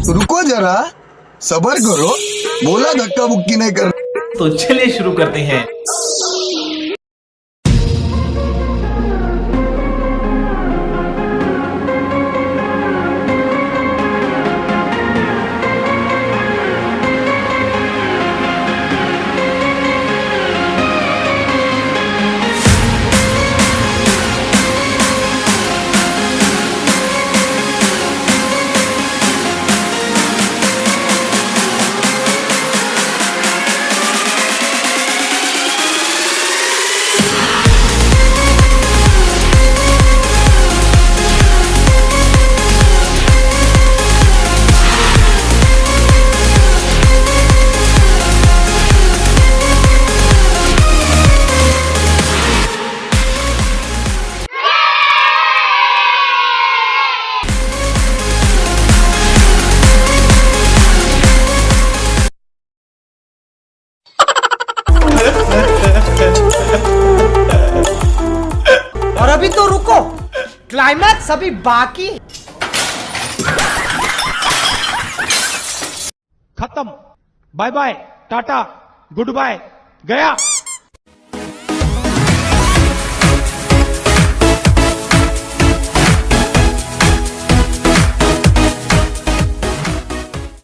रुको जरा, सबर करो, बोला धक्का मुक्की नहीं कर। तो चलिए शुरू करते हैं। और अभी तो रुको, क्लाइमैक्स अभी बाकी। खत्म, bye bye, tata, goodbye, गया।